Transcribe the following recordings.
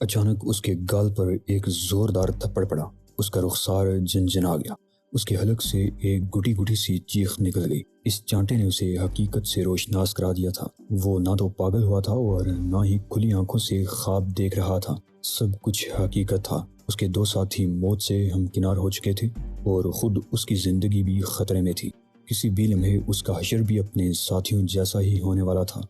اچانک اس کے گال پر ایک زوردار تھپڑ پڑا۔ اس کا رخسار جھنجھنا گیا۔ اس کے حلق سے ایک گٹی گٹی سی چیخ نکل گئی۔ اس چانٹے نے اسے حقیقت سے روشناس کرا دیا تھا۔ وہ نہ تو پاگل ہوا تھا اور نہ ہی کھلی آنکھوں سے خواب دیکھ رہا تھا۔ سب کچھ حقیقت تھا۔ اس کے دو ساتھی موت سے ہمکنار ہو چکے تھے اور خود اس کی زندگی بھی خطرے میں تھی۔ کسی بھی لمحے اس کا حشر بھی اپنے ساتھیوں جیسا ہی ہونے والا تھا۔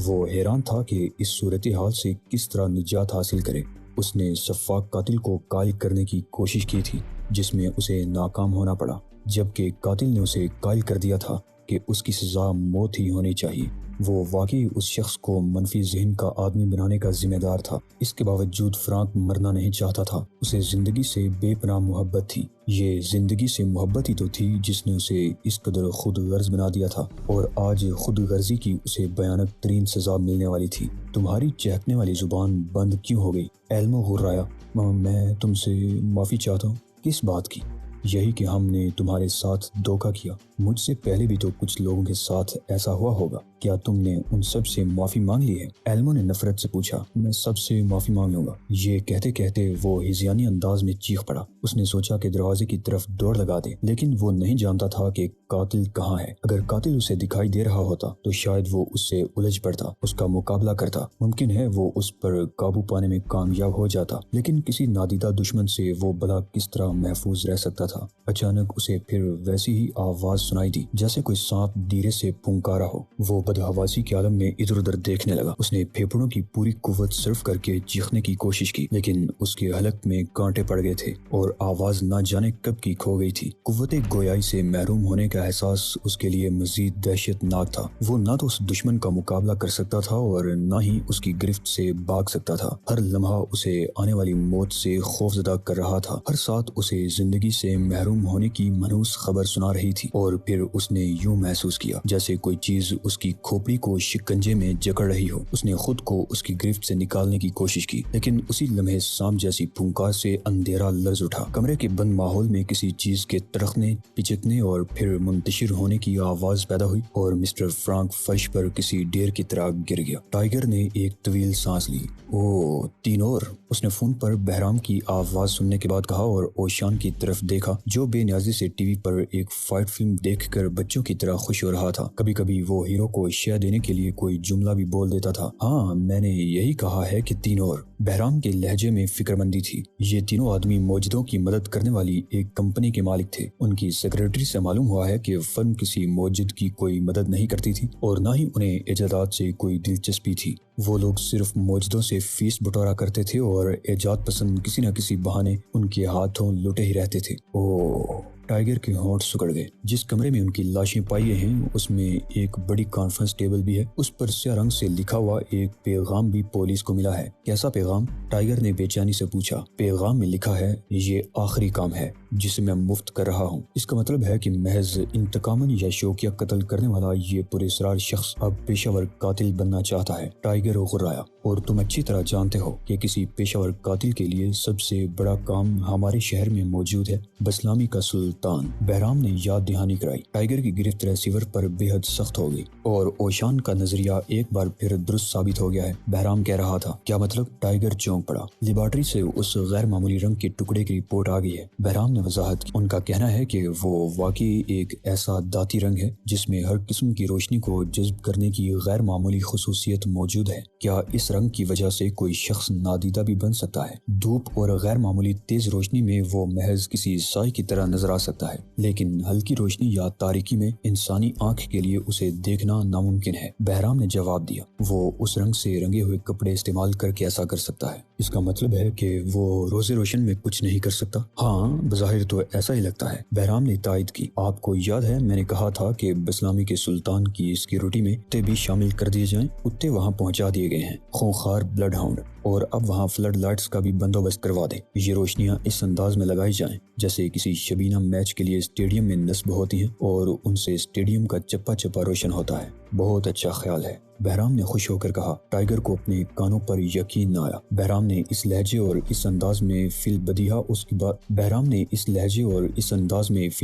وہ حیران تھا کہ اس صورتحال سے کس طرح نجات حاصل کرے۔ اس نے سفاک قاتل کو قائل کرنے کی کوشش کی تھی، جس میں اسے ناکام ہونا پڑا، جبکہ قاتل نے اسے قائل کر دیا تھا کہ اس کی سزا موت ہی ہونی چاہیے۔ وہ واقعی اس شخص کو منفی ذہن کا آدمی بنانے کا ذمہ دار تھا۔ اس کے باوجود فرانک مرنا نہیں چاہتا تھا۔ اسے زندگی سے بے پناہ محبت تھی۔ یہ زندگی سے محبت ہی تو تھی جس نے اسے اس قدر خود غرض بنا دیا تھا، اور آج خود غرضی کی اسے بھیانک ترین سزا ملنے والی تھی۔ تمہاری چہکنے والی زبان بند کیوں ہو گئی؟ ایلمو غرایا۔ میں تم سے معافی چاہتا ہوں۔ کس بات کی؟ یہی کہ ہم نے تمہارے ساتھ دھوکہ کیا۔ مجھ سے پہلے بھی تو کچھ لوگوں کے ساتھ ایسا ہوا ہوگا۔ کیا تم نے ان سب سے معافی مانگ لی ہے؟ ایلمو نے نفرت سے پوچھا۔ میں سب سے معافی مانگ لوں گا۔ یہ کہتے کہتے وہ ہذیانی انداز میں چیخ پڑا۔ اس نے سوچا کہ دروازے کی طرف دوڑ لگا دے، لیکن وہ نہیں جانتا تھا کہ قاتل کہاں ہے۔ اگر قاتل اسے دکھائی دے رہا ہوتا تو شاید وہ اس سے الجھ پڑتا، اس کا مقابلہ کرتا۔ ممکن ہے وہ اس پر قابو پانے میں کامیاب ہو جاتا، لیکن کسی نادیدہ دشمن سے وہ بھلا کس طرح محفوظ رہ سکتا تھا؟ اچانک اسے پھر ویسی ہی آواز سنائی دی جیسے کوئی سانپ دھیرے سے پھنکارا ہو۔ وہ بدحواسی کے عالم میں ادھر ادھر دیکھنے لگا۔ اس نے پھیپھڑوں کی پوری قوت صرف کر کے چیخنے کی کوشش کی، لیکن اس کے حلق میں کانٹے پڑ گئے تھے اور آواز نہ جانے کب کی کھو گئی تھی۔ قوت گویائی سے محروم ہونے کا احساس اس کے لیے مزید دہشت ناک تھا۔ وہ نہ تو اس دشمن کا مقابلہ کر سکتا تھا اور نہ ہی اس کی گرفت سے بھاگ سکتا تھا۔ ہر لمحہ اسے آنے والی موت سے خوفزدہ کر رہا تھا۔ ہر ساتھ اسے زندگی سے محروم ہونے کی منحوس خبر سنا رہی تھی، اور پھر اس نے یوں محسوس کیا جیسے کوئی چیز اس کی کھوپڑی کو شکنجے میں جکڑ رہی ہو۔ اس نے خود کو اس کی گرفت سے نکالنے کی کوشش کی، لیکن اسی لمحے سانپ جیسی پھونکار سے اندھیرا لرز اٹھا۔ کمرے کے بند ماحول میں کسی چیز کے تڑکنے، پچکنے اور پھر منتشر ہونے کی آواز پیدا ہوئی، اور مسٹر فرانک فرش پر کسی ڈیر کی طرح گر گیا۔ ٹائیگر نے ایک طویل سانس لی۔ اوہ، تین اور! اس نے فون پر بہرام کی آواز سننے کے بعد کہا اور اوشان کی طرف دیکھا، جو بے نیازی سے ٹی وی پر ایک فائٹ فلم دیکھ کر بچوں کی طرح خوش ہو رہا تھا۔ کبھی کبھی وہ ہیرو کو شے دینے کے لیے کوئی جملہ بھی بول دیتا تھا۔ ہاں، میں نے یہی کہا ہے کہ تین اور! بہرام کے لہجے میں فکرمندی تھی۔ یہ تینوں آدمی موجودوں کی مدد کرنے والی ایک کمپنی کے مالک تھے۔ ان کی سیکریٹری سے معلوم ہوا ہے کہ فرم کسی موجود کی کوئی مدد نہیں کرتی تھی، اور نہ ہی انہیں ایجادات سے کوئی دلچسپی تھی۔ وہ لوگ صرف موجودوں سے فیس بٹورا کرتے تھے اور ایجاد پسند کسی نہ کسی بہانے ان کے ہاتھوں لٹے ہی رہتے تھے۔ اوہ! ٹائیگر کے ہونٹ سکڑ گئے۔ جس کمرے میں ان کی لاشیں پائی ہیں اس میں ایک بڑی کانفرنس ٹیبل بھی ہے۔ اس پر سیاہ رنگ سے لکھا ہوا ایک پیغام بھی پولیس کو ملا ہے۔ کیسا پیغام؟ ٹائیگر نے بے چینی سے پوچھا۔ پیغام میں لکھا ہے، یہ آخری کام ہے جسے میں مفت کر رہا ہوں۔ اس کا مطلب ہے کہ محض انتقاماً یا شوقیہ قتل کرنے والا یہ پراسرار شخص اب پیشہ ور قاتل بننا چاہتا ہے۔ ٹائیگر غرایا۔ اور تم اچھی طرح جانتے ہو کہ کسی پیشہ ور قاتل کے لیے سب سے بڑا کام ہمارے شہر میں موجود ہے، بسلامی کا سلطان۔ بہرام نے یاد دہانی کرائی۔ ٹائیگر کی گرفت ریسیور پر بے حد سخت ہو گئی، اور اوشان کا نظریہ ایک بار پھر درست ثابت ہو گیا ہے۔ بہرام کہہ رہا تھا۔ کیا مطلب؟ ٹائیگر چونک پڑا۔ لیبارٹری سے اس غیر معمولی رنگ کے ٹکڑے کی رپورٹ آ گئی ہے۔ بہرام نے وضاحت کی۔ ان کا کہنا ہے کہ وہ واقعی ایک ایسا دھاتی رنگ ہے جس میں ہر قسم کی روشنی کو جذب کرنے کی غیر معمولی خصوصیت موجود ہے۔ کیا اس رنگ کی وجہ سے کوئی شخص نادیدہ بھی بن سکتا ہے؟ دھوپ اور غیر معمولی تیز روشنی میں وہ محض کسی سائے کی طرح نظر آ سکتا ہے، لیکن ہلکی روشنی یا تاریکی میں انسانی آنکھ کے لیے اسے دیکھنا ناممکن ہے۔ بہرام نے جواب دیا۔ وہ اس رنگ سے رنگے ہوئے کپڑے استعمال کر کے ایسا کر سکتا ہے۔ اس کا مطلب ہے کہ وہ روز روشن میں کچھ نہیں کر سکتا؟ ہاں، بظاہر تو ایسا ہی لگتا ہے۔ بہرام نے تائید کی۔ آپ کو یاد ہے میں نے کہا تھا کہ بسلامی کے سلطان کی سیکیورٹی میں کتے بھی شامل کر دیے جائیں؟ کتے وہاں پہنچا دیے گئے ہیں، خونخوار بلڈ ہاؤنڈ، اور اب وہاں فلڈ لائٹس کا بھی بندوبست کروا دیں۔ یہ روشنیاں اس انداز میں لگائی جائیں جیسے کسی شبینہ میچ کے لیے اسٹیڈیم میں نصب ہوتی ہیں، اور ان سے اسٹیڈیم کا چپا چپا روشن ہوتا ہے۔ بہت اچھا خیال ہے، بہرام نے خوش ہو کر کہا۔ ٹائیگر کو اپنے کانوں پر یقین نہ آیا۔ بہرام نے اس لہجے اور اس انداز میں فی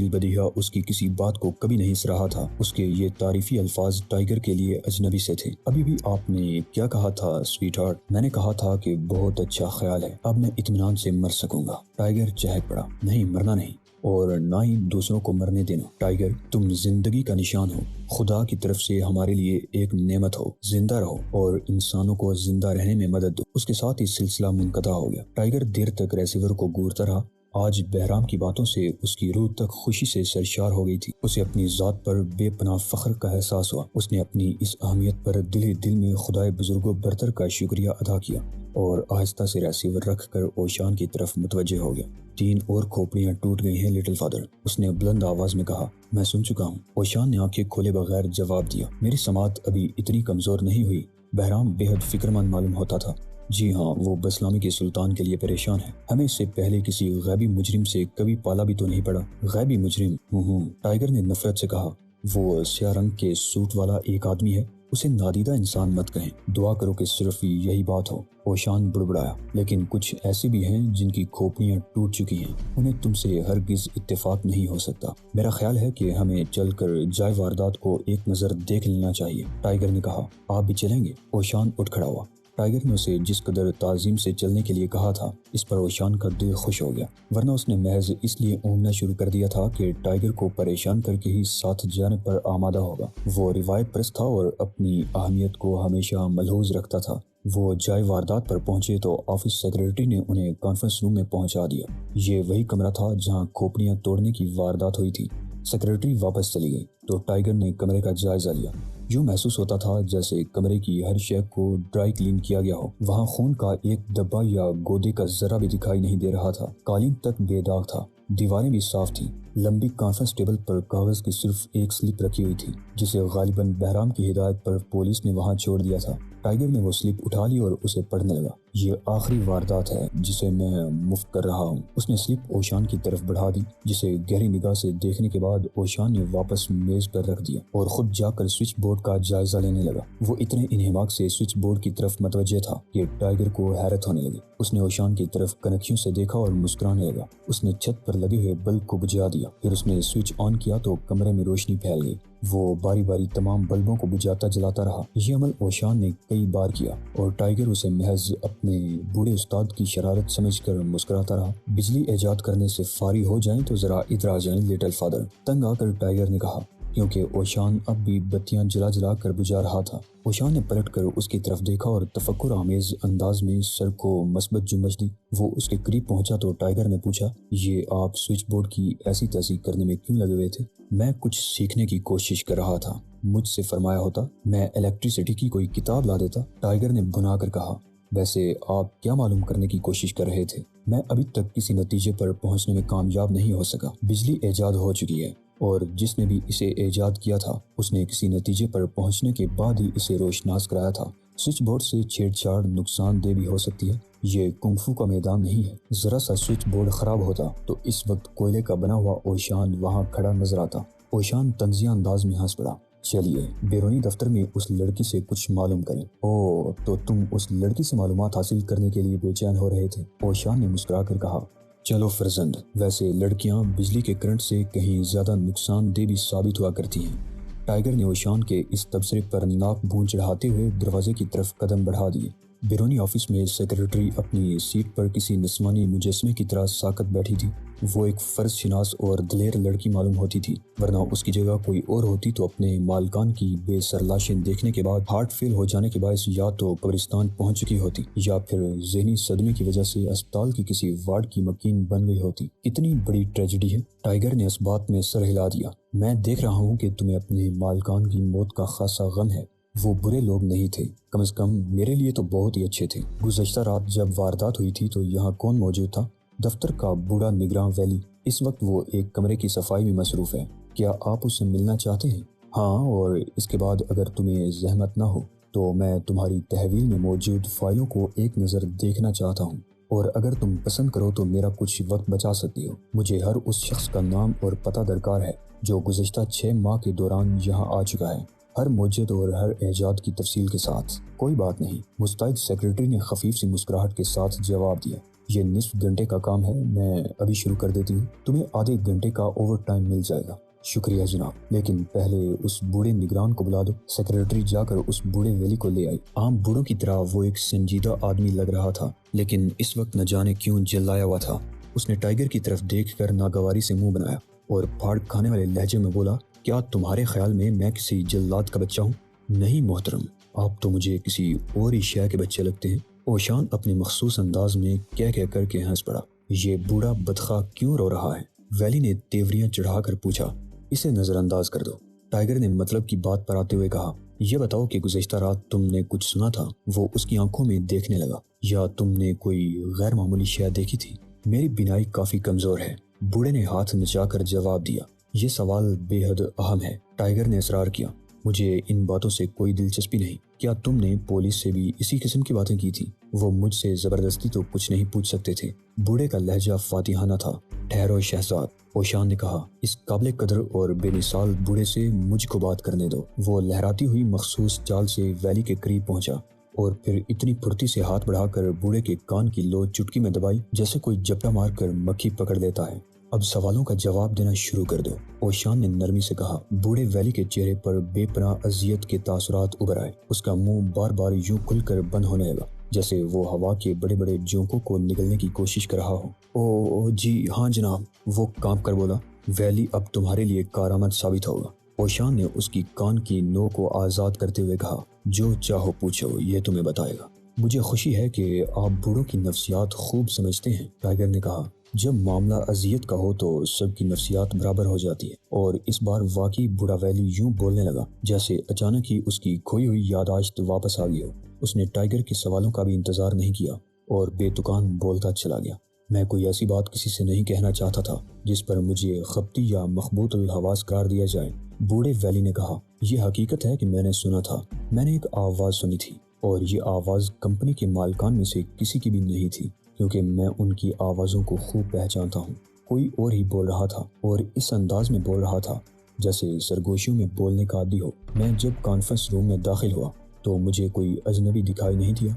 البدیہہ اس کی کسی بات کو کبھی نہیں سراہا تھا۔ اس کے یہ تعریفی الفاظ ٹائیگر کے لیے اجنبی سے تھے۔ ابھی بھی آپ نے کیا کہا تھا سویٹ ہارٹ؟ میں نے کہا تھا کہ بہت اچھا خیال ہے، اب میں اطمینان سے مر سکوں گا۔ ٹائیگر چہک پڑا۔ نہیں، مرنا نہیں، اور نہ ہی دوسروں کو مرنے دینا۔ ٹائیگر، تم زندگی کا نشان ہو، خدا کی طرف سے ہمارے لیے ایک نعمت ہو، زندہ رہو اور انسانوں کو زندہ رہنے میں مدد دو۔ اس کے ساتھ ہی سلسلہ منقطع ہو گیا۔ ٹائیگر دیر تک ریسیور کو گورتا رہا۔ آج بہرام کی باتوں سے اس کی روح تک خوشی سے سرشار ہو گئی تھی۔ اسے اپنی ذات پر بے پناہ فخر کا احساس ہوا۔ اس نے اپنی اس اہمیت پر دل میں خدائے بزرگ و برتر کا شکریہ ادا کیا اور آہستہ سے ریسیور رکھ کر اوشان کی طرف متوجہ ہو گیا۔ 3 اور کھوپڑیاں ٹوٹ گئی ہیں لٹل فادر، اس نے بلند آواز میں کہا۔ میں سن چکا ہوں، اوشان نے آنکھیں کھولے بغیر جواب دیا۔ میری سماعت ابھی اتنی کمزور نہیں ہوئی۔ بہرام بے حد فکر مند معلوم ہوتا تھا۔ جی ہاں، وہ بسلامی کے سلطان کے لیے پریشان ہے۔ ہمیں اس سے پہلے کسی غیبی مجرم سے کبھی پالا بھی تو نہیں پڑا۔ غیبی مجرم؟ ٹائیگر نے نفرت سے کہا۔ وہ سیاہ رنگ کے سوٹ والا ایک آدمی ہے، اسے نادیدہ انسان مت کہیں۔ دعا کرو کہ صرف یہی بات ہو۔ اوشان بڑبڑایا۔ لیکن کچھ ایسے بھی ہیں جن کی کھوپڑیاں ٹوٹ چکی ہیں، انہیں تم سے ہرگز اتفاق نہیں ہو سکتا۔ میرا خیال ہے کہ ہمیں چل کر جائے واردات کو ایک نظر دیکھ لینا چاہیے، ٹائیگر نے کہا۔ آپ بھی چلیں گے؟ اوشان اٹھ کھڑا ہوا۔ ٹائیگر نے اسے جس قدر تعظیم سے چلنے کے لیے کہا تھا، اس پر اوشان کا دل خوش ہو گیا، ورنہ اس نے محض اس لیے اونگنا شروع کر دیا تھا کہ ٹائیگر کو پریشان کر کے ہی ساتھ جانے پر آمادہ ہوگا۔ وہ روایت پرست تھا اور اپنی اہمیت کو ہمیشہ ملحوظ رکھتا تھا۔ وہ جائے واردات پر پہنچے تو آفس سیکرٹری نے انہیں کانفرنس روم میں پہنچا دیا۔ یہ وہی کمرہ تھا جہاں کھوپڑیاں توڑنے کی واردات ہوئی تھی۔ سیکرٹری واپس چلی گئی تو ٹائیگر نے کمرے کا جائزہ لیا۔ یوں محسوس ہوتا تھا جیسے کمرے کی ہر شے کو ڈرائی کلین کیا گیا ہو۔ وہاں خون کا ایک دھبا یا گودے کا ذرہ بھی دکھائی نہیں دے رہا تھا۔ قالین تک بے داغ تھا، دیواریں بھی صاف تھیں۔ لمبی کانفرنس ٹیبل پر کاغذ کی صرف ایک سلپ رکھی ہوئی تھی، جسے غالباً بہرام کی ہدایت پر پولیس نے وہاں چھوڑ دیا تھا۔ ٹائیگر نے وہ سلپ اٹھا لی اور اسے پڑھنے لگا۔ یہ آخری واردات ہے جسے میں مفت کر رہا ہوں۔ اس نے سلپ اوشان کی طرف بڑھا دی، جسے گہری نگاہ سے دیکھنے کے بعد اوشان نے واپس میز پر رکھ دیا اور خود جا کر سوئچ بورڈ کا جائزہ لینے لگا۔ وہ اتنے انہماک سے سوئچ بورڈ کی طرف متوجہ تھا کہ ٹائیگر کو حیرت ہونے لگی۔ اس نے اوشان کی طرف کنکھیوں سے دیکھا اور مسکرانے لگا۔ اس نے چھت پر لگے ہوئے بلب کو بجھا دیا، پھر اس نے سوئچ آن کیا تو کمرے میں روشنی پھیل گئی۔ وہ باری باری تمام بلبوں کو بجھاتا جلاتا رہا۔ یہ عمل اوشان نے کئی بار کیا اور ٹائیگر اسے محض اپنے بوڑھے استاد کی شرارت سمجھ کر مسکراتا رہا۔ بجلی ایجاد کرنے سے فارغ ہو جائیں تو ذرا ادھر آ جائیں لٹل فادر، تنگ آ کر ٹائیگر نے کہا، کیونکہ اوشان اب بھی بتیاں جلا جلا کر بجھا رہا تھا۔ اوشان نے پلٹ کر اس کی طرف دیکھا اور تفکر آمیز انداز میں سر کو مثبت جنبش دی۔ وہ اس کے قریب پہنچا تو ٹائیگر نے پوچھا، یہ آپ سوئچ بورڈ کی ایسی تیسی کرنے میں کیوں لگے ہوئے تھے؟ میں کچھ سیکھنے کی کوشش کر رہا تھا، مجھ سے فرمایا ہوتا میں الیکٹریسٹی کی کوئی کتاب لا دیتا، ٹائیگر نے بنا کر کہا۔ ویسے آپ کیا معلوم کرنے کی کوشش کر رہے تھے؟ میں ابھی تک کسی نتیجے پر پہنچنے میں کامیاب نہیں ہو سکا۔ بجلی ایجاد ہو چکی ہے اور جس نے بھی اسے ایجاد کیا تھا اس نے کسی نتیجے پر پہنچنے کے بعد ہی اسے روشناس کرایا تھا۔ سوئچ بورڈ سے چھیڑ چھاڑ نقصان دہ بھی ہو سکتی ہے، یہ کنگ فو کا میدان نہیں ہے۔ ذرا سا سوئچ بورڈ خراب ہوتا تو اس وقت کوئلے کا بنا ہوا اوشان وہاں کھڑا نظر آتا۔ اوشان طنزیہ انداز میں ہنس پڑا۔ چلیے بیرونی دفتر میں اس لڑکی سے کچھ معلوم کریں۔ اوہ، تو تم اس لڑکی سے معلومات حاصل کرنے کے لیے بے چین ہو رہے تھے، اوشان نے مسکرا کر کہا۔ چلو فرزند، ویسے لڑکیاں بجلی کے کرنٹ سے کہیں زیادہ نقصان دہ بھی ثابت ہوا کرتی ہیں۔ ٹائیگر نے اوشان کے اس تبصرے پر ناک بھون چڑھاتے ہوئے دروازے کی طرف قدم بڑھا دیے۔ بیرونی آفس میں سیکرٹری اپنی سیٹ پر کسی نسوانی مجسمے کی طرح ساکت بیٹھی تھی۔ وہ ایک فرض شناس اور دلیر لڑکی معلوم ہوتی تھی، ورنہ اس کی جگہ کوئی اور ہوتی تو اپنے مالکان کی بے سر لاشیں دیکھنے کے بعد ہارٹ فیل ہو جانے کے باعث یا تو قبرستان پہنچ چکی ہوتی یا پھر ذہنی صدمے کی وجہ سے اسپتال کی کسی وارڈ کی مکین بن گئی ہوتی۔ اتنی بڑی ٹریجڈی ہے؟ ٹائیگر نے اس بات میں سر ہلا دیا۔ میں دیکھ رہا ہوں کہ تمہیں اپنے مالکان کی موت کا خاصا غم ہے۔ وہ برے لوگ نہیں تھے، کم از کم میرے لیے تو بہت ہی اچھے تھے۔ گزشتہ رات جب واردات ہوئی تھی تو یہاں کون موجود تھا؟ دفتر کا بوڑھا نگراں ویلی، اس وقت وہ ایک کمرے کی صفائی میں مصروف ہے۔ کیا آپ اس سے ملنا چاہتے ہیں؟ ہاں، اور اس کے بعد اگر تمہیں زحمت نہ ہو تو میں تمہاری تحویل میں موجود فائلوں کو ایک نظر دیکھنا چاہتا ہوں، اور اگر تم پسند کرو تو میرا کچھ وقت بچا سکتی ہو۔ مجھے ہر اس شخص کا نام اور پتہ درکار ہے جو گزشتہ 6 ماہ کے دوران یہاں آ چکا ہے۔ ہر موجد اور ہر ایجاد کی تفصیل کے ساتھ۔ کوئی بات نہیں، مستعد سیکرٹری نے خفیف سی مسکراہٹ کے ساتھ جواب دیا۔ یہ نصف گھنٹے کا کام ہے، میں ابھی شروع کر دیتی ہوں، تمہیں آدھے گھنٹے کا اوور ٹائم مل جائے گا۔ شکریہ جناب، لیکن پہلے اس بوڑھے نگران کو بلا دو۔ سیکرٹری جا کر اس بوڑھے ویلی کو لے آئی۔ عام بوڑھوں کی طرح وہ ایک سنجیدہ آدمی لگ رہا تھا، لیکن اس وقت نہ جانے کیوں جلایا ہوا تھا۔ اس نے ٹائیگر کی طرف دیکھ کر ناگواری سے منہ بنایا اور پھاڑ کھانے والے لہجے میں بولا، کیا تمہارے خیال میں کسی جلاد کا بچہ ہوں؟ نہیں محترم، آپ تو مجھے کسی اور ہی شے کے بچے لگتے ہیں۔ اوشان اپنے مخصوص انداز میں کہہ کر کے ہنس پڑا۔ یہ بوڑھا بدخواہ کیوں رو رہا ہے؟ ویلی نے تیوریاں چڑھا کر پوچھا۔ اسے نظر انداز کر دو، ٹائیگر نے مطلب کی بات پر آتے ہوئے کہا۔ یہ بتاؤ کہ گزشتہ رات تم نے کچھ سنا تھا؟ وہ اس کی آنکھوں میں دیکھنے لگا۔ یا تم نے کوئی غیر معمولی شے دیکھی تھی؟ میری بینائی کافی کمزور ہے، بوڑھے نے ہاتھ نچا کر جواب دیا۔ یہ سوال بے حد اہم ہے، ٹائیگر نے اصرار کیا۔ مجھے ان باتوں سے کوئی دلچسپی نہیں۔ کیا تم نے پولیس سے بھی اسی قسم کی باتیں کی تھی؟ وہ مجھ سے زبردستی تو کچھ نہیں پوچھ سکتے تھے۔ بوڑھے کا لہجہ فاتحانہ تھا۔ ٹھہرو شہزاد، اوشان نے کہا۔ اس قابل قدر اور بے مثال بوڑھے سے مجھ کو بات کرنے دو۔ وہ لہراتی ہوئی مخصوص چال سے ویلی کے قریب پہنچا اور پھر اتنی پھرتی سے ہاتھ بڑھا کر بوڑھے کے کان کی لو چٹکی میں دبائی جیسے کوئی جپٹا مار کر مکھی پکڑ لیتا ہے۔ اب سوالوں کا جواب دینا شروع کر دو، اوشان نے نرمی سے کہا۔ بوڑھے ویلی کے چہرے پر بے پناہ اذیت کے تاثرات ابھر آئے۔ اس کا منہ بار بار یوں کھل کر بند ہونے لگا جیسے وہ ہوا کے بڑے بڑے جھونکوں کو نگلنے کی کوشش کر رہا ہو۔ او جی ہاں جناب، وہ کانپ کر بولا۔ ویلی اب تمہارے لیے کارآمد ثابت ہوگا، اوشان نے اس کی کان کی نو کو آزاد کرتے ہوئے کہا۔ جو چاہو پوچھو، یہ تمہیں بتائے گا۔ مجھے خوشی ہے کہ آپ بوڑھوں کی نفسیات خوب سمجھتے ہیں، ٹائیگر نے کہا۔ جب معاملہ اذیت کا ہو تو سب کی نفسیات برابر ہو جاتی ہے، اور اس بار واقعی بوڑھا ویلی یوں بولنے لگا جیسے اچانک ہی اس کی کھوئی ہوئی یادداشت واپس آ گئی ہو۔ اس نے ٹائیگر کے سوالوں کا بھی انتظار نہیں کیا اور بے تکان بولتا چلا گیا۔ میں کوئی ایسی بات کسی سے نہیں کہنا چاہتا تھا جس پر مجھے خبطی یا مخبوط الحواس قرار دیا جائے، بوڑھے ویلی نے کہا۔ یہ حقیقت ہے کہ میں نے سنا تھا، میں نے ایک آواز سنی تھی، اور یہ آواز کمپنی کے مالکان میں سے کسی کی بھی نہیں تھی، کیونکہ میں ان کی آوازوں کو خوب پہچانتا ہوں۔ کوئی اور ہی بول رہا تھا اور اس انداز میں بول رہا تھا جیسے سرگوشیوں میں بولنے کا عادی ہو۔ میں جب کانفرنس روم میں داخل ہوا تو مجھے کوئی اجنبی دکھائی نہیں دیا۔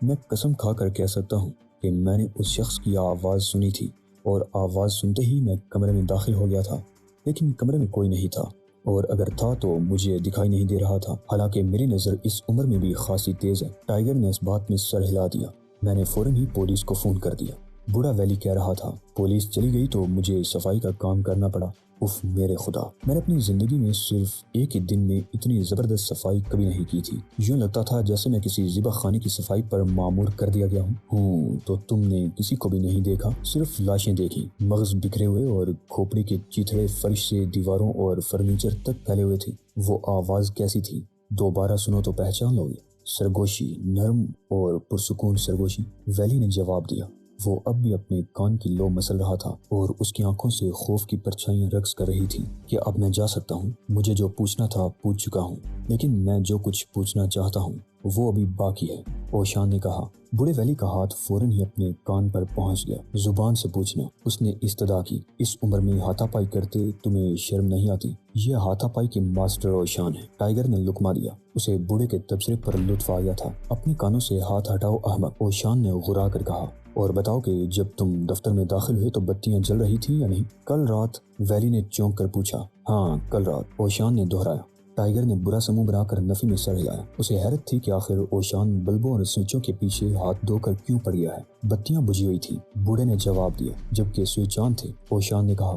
میں قسم کھا کر کہہ سکتا ہوں کہ میں نے اس شخص کی آواز سنی تھی، اور آواز سنتے ہی میں کمرے میں داخل ہو گیا تھا، لیکن کمرے میں کوئی نہیں تھا، اور اگر تھا تو مجھے دکھائی نہیں دے رہا تھا، حالانکہ میری نظر اس عمر میں بھی خاصی تیز ہے۔ ٹائیگر نے اس بات میں سر ہلا دیا۔ میں نے فوراً ہی پولیس کو فون کر دیا، بوڑھا ویلی کہہ رہا تھا۔ پولیس چلی گئی تو مجھے صفائی کا کام کرنا پڑا۔ اف میرے خدا، میں نے اپنی زندگی میں صرف ایک ہی دن میں اتنی زبردست صفائی کبھی نہیں کی تھی۔ یوں لگتا تھا جیسے میں کسی ذبح خانے کی صفائی پر مامور کر دیا گیا ہوں۔ تو تم نے کسی کو بھی نہیں دیکھا، صرف لاشیں دیکھی، مغز بکھرے ہوئے اور کھوپڑی کے چیتھڑے فرش سے دیواروں اور فرنیچر تک پھیلے ہوئے تھے۔ وہ آواز کیسی تھی؟ دوبارہ سنو تو پہچان لو گے۔ سرگوشی، نرم اور پرسکون سرگوشی، ویلی نے جواب دیا۔ وہ اب بھی اپنے کان کی لو مسل رہا تھا اور اس کی آنکھوں سے خوف کی پرچھائیاں رقص کر رہی تھیں۔ کہ اب میں جا سکتا ہوں؟ مجھے جو پوچھنا تھا پوچھ چکا ہوں، لیکن میں جو کچھ پوچھنا چاہتا ہوں وہ ابھی باقی ہے، اوشان نے کہا۔ بوڑھے ویلی کا ہاتھ فوراً ہی اپنے کان پر پہنچ گیا۔ زبان سے پوچھنا، اس نے استدعا کی۔ اس عمر میں ہاتھا پائی کرتے تمہیں شرم نہیں آتی؟ یہ ہاتھا پائی کے ماسٹر اوشان ہے، ٹائیگر نے لقمہ دیا۔ اسے بوڑھے کے تبصرے پر لطف آ گیا تھا۔ اپنے کانوں سے ہاتھ ہٹاؤ احمق، اوشان نے غرا کر کہا۔ اور بتاؤ کہ جب تم دفتر میں داخل ہوئے تو بتیاں جل رہی تھیں یا نہیں؟ کل رات، ویلی نے چونک کر پوچھا۔ ہاں کل رات، اوشان نے دہرایا۔ ٹائیگر نے برا سا منہ بنا کر نفی میں سر ہلایا۔ اسے حیرت تھی کہ آخر اوشان بلبوں اور سوئچوں کے پیچھے ہاتھ دھو کر کیوں پڑ گیا ہے۔ بتیاں بجھی ہوئی تھی، بوڑھے نے جواب دیا، جبکہ سوئچ آن تھے۔ اوشان نے کہا،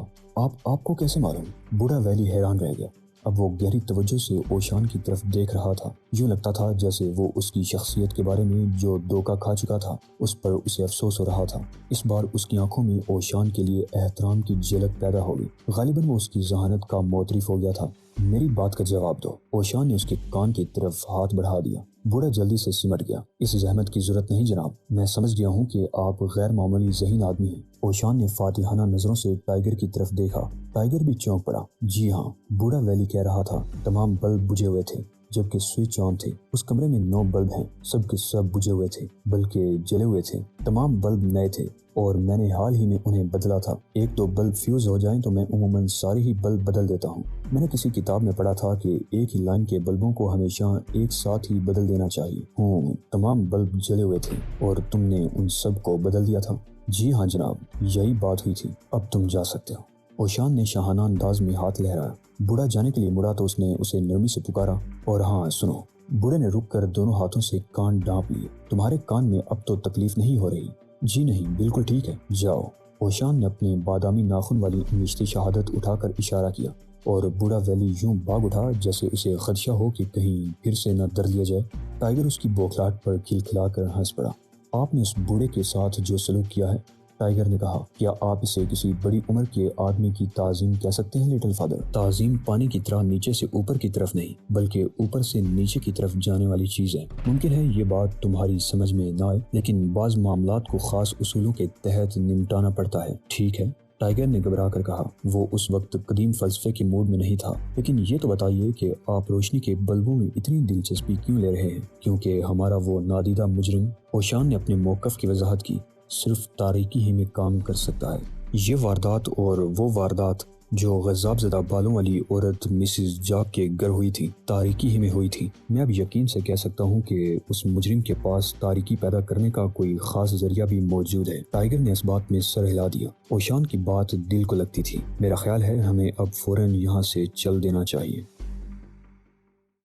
آپ کو کیسے معلوم؟ بوڑھا ویلی حیران رہ گیا۔ اب وہ گہری توجہ سے اوشان کی طرف دیکھ رہا تھا۔ یوں لگتا تھا جیسے وہ اس کی شخصیت کے بارے میں جو دھوکہ کھا چکا تھا اس پر اسے افسوس ہو رہا تھا۔ اس بار اس کی آنکھوں میں اوشان کے لیے احترام کی جھلک پیدا ہو گئی۔ غالباً وہ اس کی ذہانت کا معترف ہو گیا تھا۔ میری بات کا جواب دو، اوشان نے اس کے کان کی طرف ہاتھ بڑھا دیا۔ بوڑھا جلدی سے سمٹ گیا۔ اس زحمت کی ضرورت نہیں جناب، میں سمجھ گیا ہوں کہ آپ غیر معمولی ذہین آدمی ہیں۔ اوشان نے فاتحانہ نظروں سے ٹائیگر کی طرف دیکھا۔ ٹائیگر بھی چونک پڑا۔ جی ہاں، بوڑھا ویلی کہہ رہا تھا۔ تمام بلب بجھے ہوئے تھے جبکہ سوئچ آن تھے۔ اس کمرے میں 9 بلب ہیں، سب کے سب بجھے ہوئے تھے، بلکہ جلے ہوئے تھے۔ تمام بلب نئے تھے اور میں نے حال ہی میں انہیں بدلا تھا۔ 1-2 بلب فیوز ہو جائیں تو میں عموماً سارے ہی بلب بدل دیتا ہوں۔ میں نے کسی کتاب میں پڑھا تھا کہ ایک ہی لائن کے بلبوں کو ہمیشہ ایک ساتھ ہی بدل دینا چاہیے۔ تمام بلب جلے ہوئے تھے اور تم نے ان سب کو بدل دیا تھا؟ جی ہاں جناب، یہی بات ہوئی تھی۔ اب تم جا سکتے ہو۔ اوشان نے شاہانہ انداز میں ہاتھ لہرایا۔ بوڑھا جانے کے لیے مڑا تو اس نے اسے نرمی سے پکارا، اور ہاں سنو۔ بوڑھے نے رک کر دونوں ہاتھوں سے کان ڈھانپ لیے۔ تمہارے کان میں اب تو تکلیف نہیں ہو رہی؟ جی نہیں، بالکل ٹھیک ہے، جاؤ۔ اوشان نے اپنے بادامی ناخن والی انگشتی شہادت اٹھا کر اشارہ کیا، اور بوڑھا ویلی یوں بھاگ اٹھا جیسے اسے خدشہ ہو کہ کہیں پھر سے نہ درد لیا جائے۔ ٹائیگر اس کی بوکھلاہٹ پر کھلکھلا کر ہنس پڑا۔ آپ نے اس بوڑھے کے ساتھ جو سلوک کیا ہے، ٹائیگر نے کہا، کیا آپ اسے کسی بڑی عمر کے آدمی کی تعظیم کہہ سکتے ہیں لٹل فادر؟ تعظیم پانی کی طرح نیچے سے اوپر کی طرف نہیں، بلکہ اوپر سے نیچے کی طرف جانے والی چیز ہے۔ ممکن ہے یہ بات تمہاری سمجھ میں نہ آئے، لیکن بعض معاملات کو خاص اصولوں کے تحت نمٹانا پڑتا ہے، ٹھیک ہے؟ ٹائیگر نے گھبرا کر کہا۔ وہ اس وقت قدیم فلسفے کے موڈ میں نہیں تھا۔ لیکن یہ تو بتائیے کہ آپ روشنی کے بلبوں میں اتنی دلچسپی کیوں لے رہے ہیں؟ کیونکہ ہمارا وہ نادیدہ مجرم، اوشان نے اپنے موقف کی وضاحت کی، صرف تاریکی ہی میں کام کر سکتا ہے۔ یہ واردات اور وہ واردات جو غضب زدہ بالوں والی عورت مسز جاک کے گھر ہوئی تھی، تاریکی ہی میں ہوئی تھی۔ میں اب یقین سے کہہ سکتا ہوں کہ اس مجرم کے پاس تاریکی پیدا کرنے کا کوئی خاص ذریعہ بھی موجود ہے۔ ٹائیگر نے اس بات میں سر ہلا دیا۔ اوشان کی بات دل کو لگتی تھی۔ میرا خیال ہے ہمیں اب فوراً یہاں سے چل دینا چاہیے۔